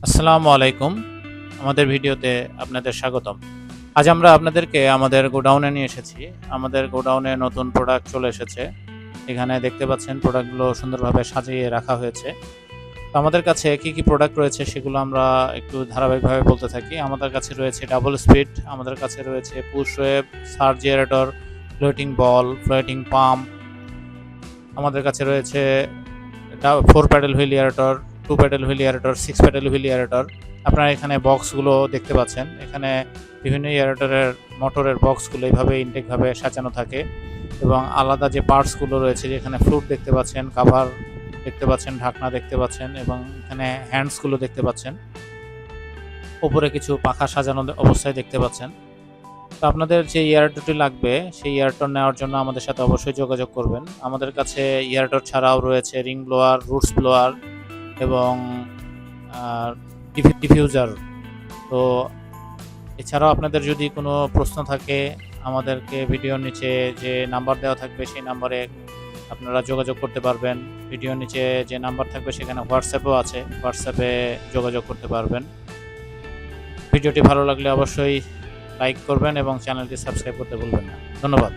আসসালামু আলাইকুম। আমাদের ভিডিওতে আপনাদের স্বাগতম। আজ আমরা আপনাদেরকে আমাদের গোডাউনে নিয়ে এসেছি। আমাদের গোডাউনে নতুন প্রোডাক্ট চলে এসেছে। এখানে দেখতে পাচ্ছেন প্রোডাক্টগুলো সুন্দরভাবে সাজিয়ে রাখা হয়েছে। তো আমাদের কাছে কি প্রোডাক্ট রয়েছে সেগুলো আমরা একটু ধারাবাহিকভাবে বলতে থাকি। আমাদের কাছে রয়েছে ডাবল স্পিড, আমাদের কাছে রয়েছে push wave, surge aerator, floating ball, floating pump. আমাদের কাছে রয়েছে 4 paddle wheel aerator, 2 paddle wheel aerator, 6 paddle wheel aerator. আপনারা এখানে বক্সগুলো দেখতে পাচ্ছেন। এখানে বিভিন্ন এয়ারেটরের মোটরের বক্সগুলো এইভাবে ইনটেকভাবে সাজানো থাকে এবং আলাদা যে পার্টসগুলো রয়েছে, যেখানে ফ্লুট দেখতে পাচ্ছেন, কাভার দেখতে পাচ্ছেন, ঢাকনা দেখতে পাচ্ছেন এবং এখানে হ্যান্ডসগুলো দেখতে পাচ্ছেন। উপরে কিছু পাখা সাজানো অবস্থায় দেখতে পাচ্ছেন। তো আপনাদের যে এয়ারটরটি লাগবে সেই এয়ারটর নেওয়ার জন্য আমাদের সাথে অবশ্যই যোগাযোগ করবেন। আমাদের কাছে এয়ারটর ছাড়াও রয়েছে রিং ব্লোয়ার, রুটস ব্লোয়ার এবং ডিফিউজার। তো এছাড়াও আপনাদের যদি কোনো প্রশ্ন থাকে আমাদেরকে ভিডিওর নিচে যে নাম্বার দেওয়া থাকবে সেই নাম্বারে আপনারা যোগাযোগ করতে পারবেন। ভিডিওর নিচে যে নাম্বার থাকবে সেখানে হোয়াটসঅ্যাপও আছে, হোয়াটসঅ্যাপে যোগাযোগ করতে পারবেন। ভিডিওটি ভালো লাগলে অবশ্যই লাইক করবেন এবং চ্যানেলটি সাবস্ক্রাইব করতে ভুলবেন না। ধন্যবাদ।